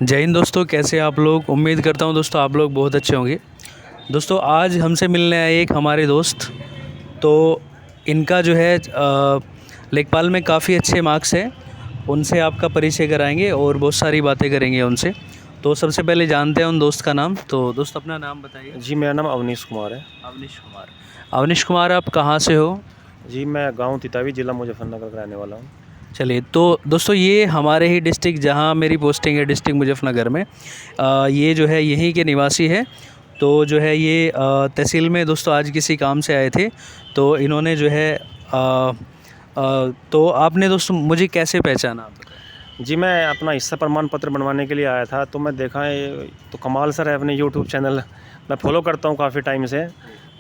जय हिंद दोस्तों, कैसे आप लोग। उम्मीद करता हूँ दोस्तों आप लोग बहुत अच्छे होंगे। दोस्तों आज हमसे मिलने आए एक हमारे दोस्त, तो इनका जो है लेखपाल में काफ़ी अच्छे मार्क्स हैं। उनसे आपका परिचय कराएंगे और बहुत सारी बातें करेंगे उनसे। तो सबसे पहले जानते हैं उन दोस्त का नाम। तो दोस्त अपना नाम बताइए। जी, मेरा नाम अवनीश कुमार है। अवनीश कुमार। अवनीश कुमार, आप कहाँ से हो? जी, मैं गाँव तितावी, ज़िला मुज़फ़्फ़रनगर का रहने वाला हूँ। चलिए, तो दोस्तों ये हमारे ही डिस्ट्रिक्ट, जहाँ मेरी पोस्टिंग है, डिस्ट्रिक्ट मुजफ्फरनगर में, ये जो है यहीं के निवासी है। तो जो है ये तहसील में दोस्तों आज किसी काम से आए थे, तो इन्होंने जो है तो आपने दोस्तों मुझे कैसे पहचाना, आप बताएं। जी, मैं अपना हिस्सा प्रमाण पत्र बनवाने के लिए आया था, तो मैं देखा ये तो कमाल सर है, अपने यूट्यूब चैनल मैं फ़ॉलो करता हूँ काफ़ी टाइम से।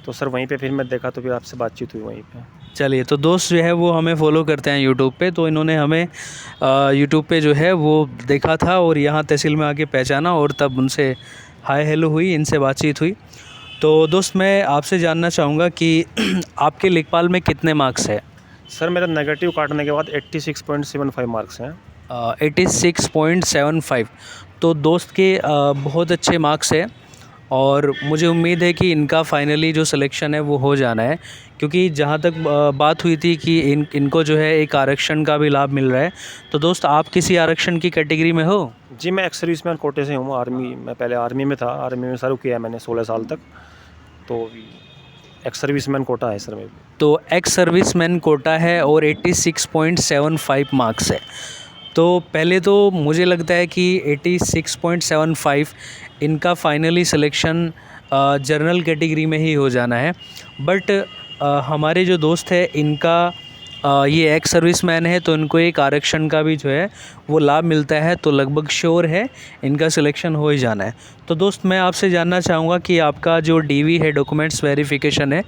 तो सर वहीं पे फिर मैं देखा, तो फिर आपसे बातचीत हुई वहीं पे। चलिए, तो दोस्त जो है वो हमें फॉलो करते हैं यूट्यूब पे, तो इन्होंने हमें यूट्यूब पे जो है वो देखा था और यहाँ तहसील में आके पहचाना, और तब उनसे हाय हेलो हुई, इनसे बातचीत हुई। तो दोस्त मैं आपसे जानना चाहूँगा कि आपके लेखपाल में कितने मार्क्स है? सर मेरा नेगेटिव काटने के बाद 86.75 मार्क्स हैं। 86.75। तो दोस्त के बहुत अच्छे मार्क्स है, और मुझे उम्मीद है कि इनका फाइनली जो सिलेक्शन है वो हो जाना है। क्योंकि जहाँ तक बात हुई थी कि इनको जो है एक आरक्षण का भी लाभ मिल रहा है। तो दोस्त आप किसी आरक्षण की कैटेगरी में हो? जी, मैं एक्स सर्विसमैन कोटे से हूँ। आर्मी मैं पहले आर्मी में था, आर्मी में सर्व किया है मैंने 16 साल तक। तो एक्स सर्विसमैन कोटा है सर मेरे। तो एक्स सर्विसमैन कोटा है और 86.75 मार्क्स है। तो पहले तो मुझे लगता है कि 86.75 इनका फाइनली सिलेक्शन जनरल कैटेगरी में ही हो जाना है। बट हमारे जो दोस्त है इनका ये एक्स सर्विसमैन है, तो इनको एक आरक्षण का भी जो है वो लाभ मिलता है, तो लगभग श्योर है इनका सिलेक्शन हो ही जाना है। तो दोस्त मैं आपसे जानना चाहूँगा कि आपका जो डीवी है, डॉक्यूमेंट्स वेरिफिकेशन है,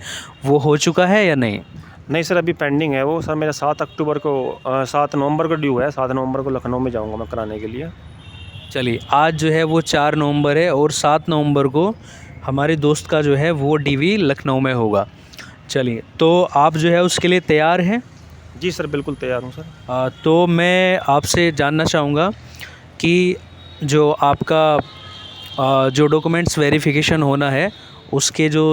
वो हो चुका है या नहीं? नहीं सर, अभी पेंडिंग है वो सर। मेरा 7 नवंबर को ड्यू है। 7 नवंबर को लखनऊ में जाऊंगा मैं कराने के लिए। चलिए, आज जो है वो 4 नवंबर है और 7 नवंबर को हमारे दोस्त का जो है वो डीवी लखनऊ में होगा। चलिए, तो आप जो है उसके लिए तैयार हैं? जी सर, बिल्कुल तैयार हूँ सर। तो मैं आपसे जानना चाहूँगा कि जो आपका जो डॉक्यूमेंट्स वेरिफिकेशन होना है, उसके जो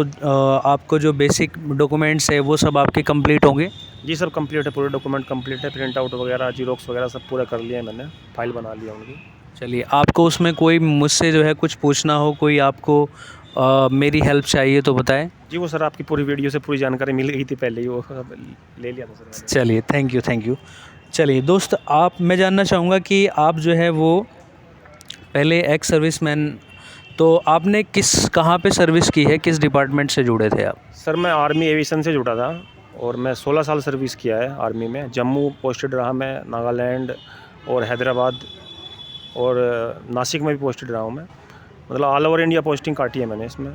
आपको जो बेसिक डॉक्यूमेंट्स है वो सब आपके कंप्लीट होंगे? जी सर, कंप्लीट है, पूरे डॉक्यूमेंट कंप्लीट है। प्रिंट आउट वगैरह, जीरोक्स वगैरह सब पूरा कर लिया है मैंने, फाइल बना लिया उनकी। चलिए, आपको उसमें कोई मुझसे जो है कुछ पूछना हो, कोई आपको मेरी हेल्प चाहिए तो बताएं। जी वो सर, आपकी पूरी वीडियो से पूरी जानकारी मिल गई थी पहले ही, वो सब ले लिया था सर मैंने। चलिए, थैंक यू, थैंक यू। चलिए दोस्त, मैं जानना चाहूँगा कि आप जो है वो पहले एक्स सर्विसमैन, तो आपने कहाँ पे सर्विस की है, किस डिपार्टमेंट से जुड़े थे आप? सर मैं आर्मी एविएशन से जुड़ा था, और मैं 16 साल सर्विस किया है आर्मी में। जम्मू पोस्टेड रहा मैं, नागालैंड और हैदराबाद और नासिक में भी पोस्टेड रहा हूँ मैं। मतलब ऑल ओवर इंडिया पोस्टिंग काटी है मैंने इसमें।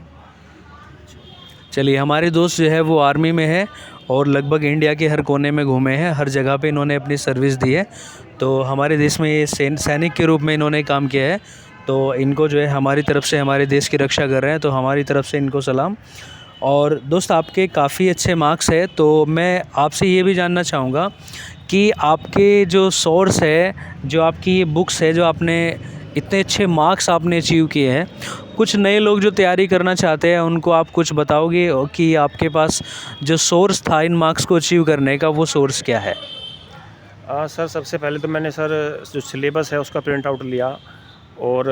चलिए, हमारे दोस्त जो है वो आर्मी में है और लगभग इंडिया के हर कोने में घूमे हैं, हर जगह पे इन्होंने अपनी सर्विस दी है। तो हमारे देश में ये सैनिक के रूप में इन्होंने काम किया है। तो इनको जो है हमारी तरफ से, हमारे देश की रक्षा कर रहे हैं, तो हमारी तरफ से इनको सलाम। और दोस्त आपके काफ़ी अच्छे मार्क्स है, तो मैं आपसे ये भी जानना चाहूँगा कि आपके जो सोर्स है, जो आपकी ये बुक्स है, जो आपने इतने अच्छे मार्क्स आपने अचीव किए हैं, कुछ नए लोग जो तैयारी करना चाहते हैं उनको आप कुछ बताओगे कि आपके पास जो सोर्स था इन मार्क्स को अचीव करने का, वो सोर्स क्या है? सर सबसे पहले तो मैंने सर जो सिलेबस है उसका प्रिंट आउट लिया, और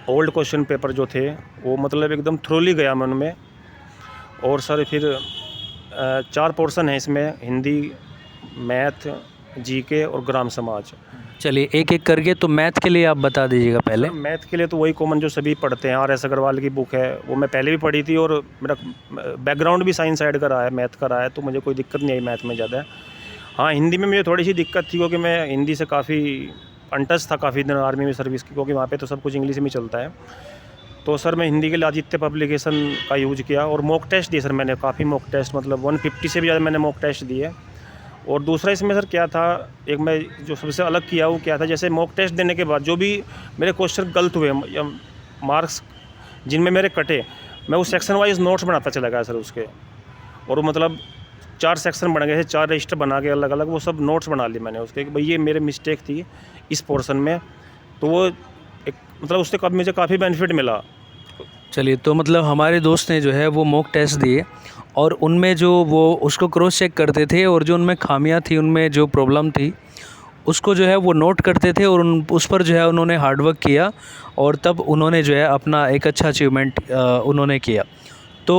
ओल्ड क्वेश्चन पेपर जो थे वो मतलब एकदम थ्रोली गया मैं उनमें। और सर फिर 4 पोर्शन है इसमें, हिंदी, मैथ, जीके और ग्राम समाज। चलिए, एक एक करके। तो मैथ के लिए आप बता दीजिएगा पहले। मैथ के लिए तो वही कॉमन जो सभी पढ़ते हैं, आर एस अग्रवाल की बुक है, वो मैं पहले भी पढ़ी थी, और मेरा बैकग्राउंड भी साइंस साइड का रहा है, मैथ का रहा है, तो मुझे कोई दिक्कत नहीं आई मैथ में ज़्यादा। हाँ, हिंदी में मुझे थोड़ी सी दिक्कत थी, क्योंकि मैं हिंदी से काफ़ी अनटच था काफ़ी दिन आर्मी में सर्विस की, क्योंकि वहाँ पे तो सब कुछ इंग्लिश में चलता है। तो सर मैं हिंदी के लिए आदित्य पब्लिकेशन का यूज किया, और मॉक टेस्ट दिए सर मैंने, काफ़ी मॉक टेस्ट, मतलब 150 से भी ज़्यादा मैंने मॉक टेस्ट दिए। और दूसरा इसमें सर क्या था, एक मैं जो सबसे अलग किया वो क्या था, जैसे मॉक टेस्ट देने के बाद जो भी मेरे क्वेश्चन गलत हुए या मार्क्स जिनमें मेरे कटे, मैं उस सेक्शन वाइज नोट्स बनाता चला गया सर उसके। और वो मतलब 4 सेक्शन बन गए थे, 4 रजिस्टर बना के अलग अलग वो सब नोट्स बना लिए मैंने उसके, कि भाई ये मेरे मिस्टेक थी इस पोर्शन में, तो तो वो एक मतलब उससे कब मुझे काफ़ी बेनिफिट मिला। चलिए, तो मतलब हमारे दोस्त ने जो है वो मॉक टेस्ट दिए और उनमें जो वो उसको क्रॉस चेक करते थे और जो उनमें खामियां थी, उनमें जो प्रॉब्लम थी, उसको जो है वो नोट करते थे और उस पर जो है उन्होंने हार्ड वर्क किया और तब उन्होंने जो है अपना एक अच्छा अचीवमेंट उन्होंने किया। तो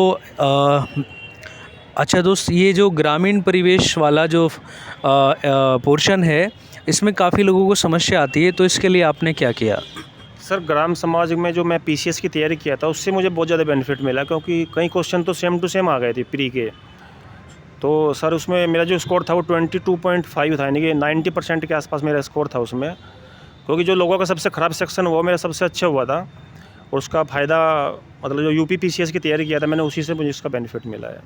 अच्छा दोस्त, ये जो ग्रामीण परिवेश वाला जो पोर्शन है, इसमें काफ़ी लोगों को समस्या आती है, तो इसके लिए आपने क्या किया? सर ग्राम समाज में जो मैं पीसीएस की तैयारी किया था उससे मुझे बहुत ज़्यादा बेनिफिट मिला, क्योंकि कई क्वेश्चन तो सेम टू सेम आ गए थे प्री के। तो सर उसमें मेरा जो स्कोर था वो 22.5 था, यानी कि 90% के आसपास मेरा स्कोर था उसमें, क्योंकि जो लोगों का सबसे ख़राब सेक्शन हुआ मेरा सबसे अच्छा हुआ था। और उसका फ़ायदा मतलब जो यूपी पीसीएस की तैयारी किया था मैंने, उसी से मुझे इसका बेनिफिट मिला है।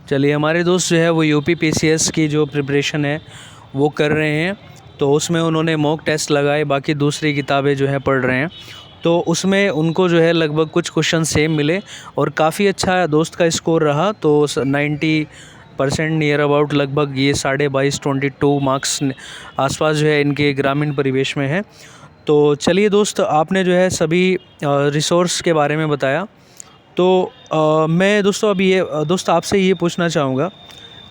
चलिए, हमारे दोस्त जो है वो यूपी पीसीएस की जो प्रिपरेशन है वो कर रहे हैं, तो उसमें उन्होंने मॉक टेस्ट लगाए, बाकी दूसरी किताबें जो है पढ़ रहे हैं, तो उसमें उनको जो है लगभग कुछ क्वेश्चन सेम मिले और काफ़ी अच्छा दोस्त का स्कोर रहा। तो 90% नियर अबाउट लगभग ये 22.5 मार्क्स आसपास जो है इनके ग्रामीण परिवेश में है। तो चलिए दोस्त, आपने जो है सभी रिसोर्स के बारे में बताया। तो मैं दोस्तों अभी ये दोस्त आपसे ये पूछना चाहूँगा,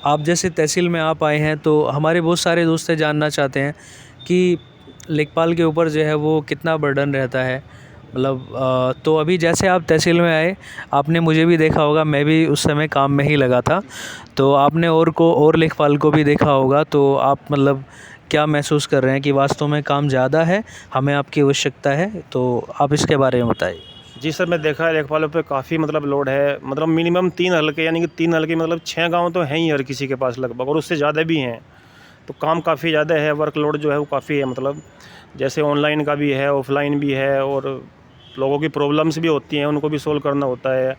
आप जैसे तहसील में आप आए हैं, तो हमारे बहुत सारे दोस्त जानना चाहते हैं कि लेखपाल के ऊपर जो है वो कितना बर्डन रहता है। मतलब तो अभी जैसे आप तहसील में आए, आपने मुझे भी देखा होगा, मैं भी उस समय काम में ही लगा था, तो आपने और लेखपाल को भी देखा होगा, तो आप मतलब क्या महसूस कर रहे हैं कि वास्तव में काम ज़्यादा है, हमें आपकी आवश्यकता है? तो आप इसके बारे में बताइए। जी सर, मैं देखा है लेखपालों पे काफ़ी मतलब लोड है, मतलब मिनिमम 3 हल्के, यानी कि 3 हल्के मतलब 6 गाँव तो हैं ही हर किसी के पास लगभग, और उससे ज़्यादा भी हैं। तो काम काफ़ी ज़्यादा है, वर्कलोड जो है वो काफ़ी है, मतलब जैसे ऑनलाइन का भी है, ऑफलाइन भी है, और लोगों की प्रॉब्लम्स भी होती हैं, उनको भी सोल्व करना होता है,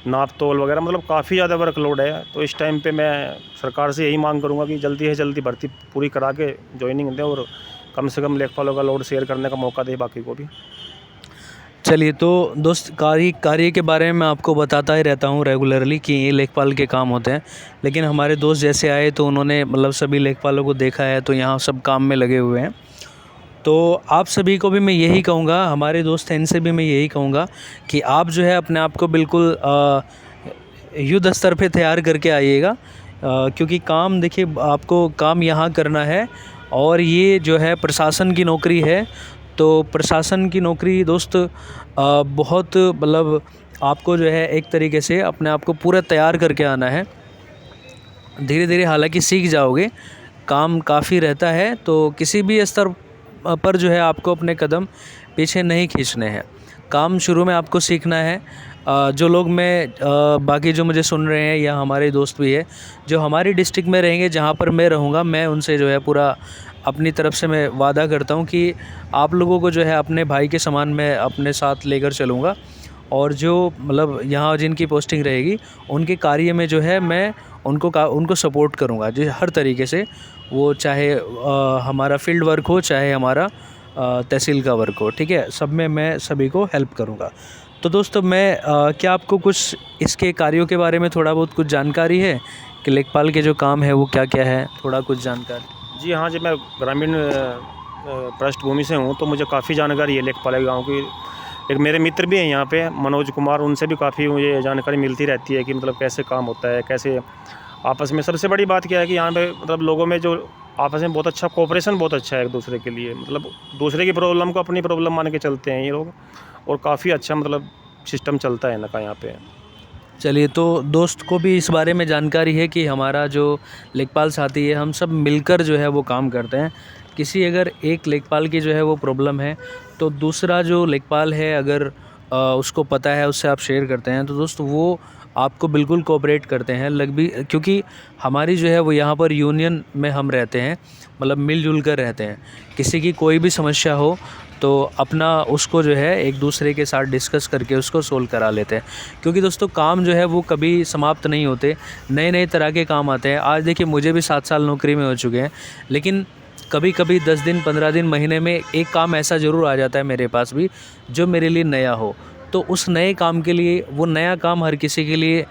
नाप तोल वगैरह, मतलब काफ़ी ज़्यादा वर्कलोड है। तो इस टाइम पे मैं सरकार से यही मांग करूँगा कि जल्दी से जल्दी भर्ती पूरी करा के ज्वाइनिंग दें, और कम से कम लेखपालों का लोड शेयर करने का मौका दें बाकी को भी। चलिए, तो दोस्त कार्य के बारे में मैं आपको बताता ही रहता हूँ रेगुलरली कि ये लेखपाल के काम होते हैं, लेकिन हमारे दोस्त जैसे आए तो उन्होंने मतलब सभी लेखपालों को देखा है, तो यहाँ सब काम में लगे हुए हैं। तो आप सभी को भी मैं यही कहूँगा, हमारे दोस्त हैं इनसे भी मैं यही कहूँगा कि आप जो है अपने आप को बिल्कुल युद्ध स्तर पे तैयार करके आइएगा, क्योंकि काम देखिए, आपको काम यहाँ करना है और ये जो है प्रशासन की नौकरी है। तो प्रशासन की नौकरी दोस्त बहुत मतलब आपको जो है एक तरीके से अपने आप को पूरा तैयार करके आना है। धीरे धीरे हालांकि सीख जाओगे, काम काफ़ी रहता है, तो किसी भी स्तर पर जो है आपको अपने कदम पीछे नहीं खींचने हैं। काम शुरू में आपको सीखना है। जो लोग बाकी जो मुझे सुन रहे हैं या हमारे दोस्त भी है जो हमारी डिस्ट्रिक्ट में रहेंगे, जहाँ पर मैं रहूँगा, मैं उनसे जो है पूरा अपनी तरफ से मैं वादा करता हूँ कि आप लोगों को जो है अपने भाई के समान मैं अपने साथ लेकर चलूँगा, और जो मतलब यहाँ जिनकी पोस्टिंग रहेगी उनके कार्य में जो है मैं उनको सपोर्ट करूँगा जिस हर तरीके से, वो चाहे हमारा फील्ड वर्क हो, चाहे हमारा तहसील का वर्क हो, ठीक है, सब में मैं सभी को हेल्प करूँगा। तो दोस्तों, मैं क्या आपको कुछ इसके कार्यों के बारे में थोड़ा बहुत कुछ जानकारी है कि लेखपाल के जो काम है वो क्या क्या है, थोड़ा कुछ जानकारी? जी हाँ, जब मैं ग्रामीण पृष्ठभूमि से हूँ तो मुझे काफ़ी जानकारी है लेखपाल के गाँव की। एक मेरे मित्र भी हैं यहाँ पे, मनोज कुमार, उनसे भी काफ़ी मुझे जानकारी मिलती रहती है कि मतलब कैसे काम होता है, कैसे आपस में। सबसे बड़ी बात क्या है कि यहाँ पे मतलब लोगों में जो आपस में बहुत अच्छा कोऑपरेशन बहुत अच्छा है एक दूसरे के लिए, मतलब दूसरे की प्रॉब्लम को अपनी प्रॉब्लम मान के चलते हैं ये लोग, और काफ़ी अच्छा मतलब सिस्टम चलता है इनका यहाँ पे। चलिए, तो दोस्त को भी इस बारे में जानकारी है कि हमारा जो लेखपाल साथी है, हम सब मिलकर जो है वो काम करते हैं। किसी अगर एक लेखपाल की जो है वो प्रॉब्लम है, तो दूसरा जो लेखपाल है अगर उसको पता है, उससे आप शेयर करते हैं, तो दोस्त वो आपको बिल्कुल कोऑपरेट करते हैं क्योंकि हमारी जो है वो यहाँ पर यूनियन में हम रहते हैं, मतलब मिलजुल कर रहते हैं। किसी की कोई भी समस्या हो तो अपना उसको जो है एक दूसरे के साथ डिस्कस करके उसको सोल्व करा लेते हैं, क्योंकि दोस्तों काम जो है वो कभी समाप्त नहीं होते, नए नए तरह के काम आते हैं। आज देखिए, मुझे भी 7 साल नौकरी में हो चुके हैं, लेकिन कभी कभी 10 दिन 15 दिन महीने में एक काम ऐसा ज़रूर आ जाता है मेरे पास भी जो मेरे लिए नया हो। तो उस नए काम के लिए, वो नया काम हर किसी के लिए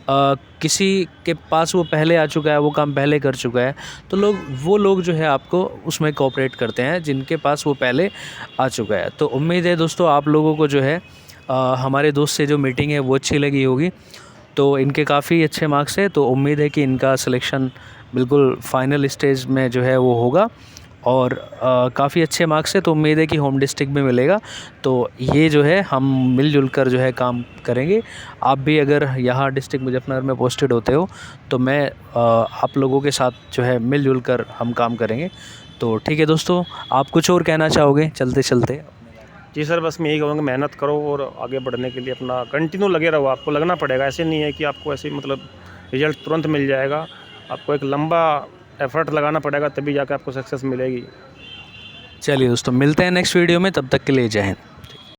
किसी के पास वो पहले आ चुका है, वो काम पहले कर चुका है, तो वो लोग जो है आपको उसमें कोऑपरेट करते हैं जिनके पास वो पहले आ चुका है। तो उम्मीद है दोस्तों आप लोगों को जो है हमारे दोस्त से जो मीटिंग है वो अच्छी लगी होगी। तो इनके काफ़ी अच्छे मार्क्स है, तो उम्मीद है कि इनका सिलेक्शन बिल्कुल फ़ाइनल स्टेज में जो है वो होगा और काफ़ी अच्छे मार्क्स है, तो उम्मीद है कि होम डिस्ट्रिक्ट में मिलेगा। तो ये जो है हम मिलजुल कर जो है काम करेंगे। आप भी अगर यहाँ डिस्ट्रिक्ट मुजफ्फरनगर में पोस्टेड होते हो तो मैं आप लोगों के साथ जो है मिलजुल कर हम काम करेंगे। तो ठीक है दोस्तों, आप कुछ और कहना चाहोगे चलते चलते? जी सर, बस मैं यही कहूँगा मेहनत करो और आगे बढ़ने के लिए अपना कंटिन्यू लगे रहो। आपको लगना पड़ेगा, ऐसे नहीं है कि आपको ऐसे मतलब रिजल्ट तुरंत मिल जाएगा। आपको एक लंबा एफर्ट लगाना पड़ेगा, तभी जाकर आपको सक्सेस मिलेगी। चलिए दोस्तों, मिलते हैं नेक्स्ट वीडियो में, तब तक के लिए जय हिंद।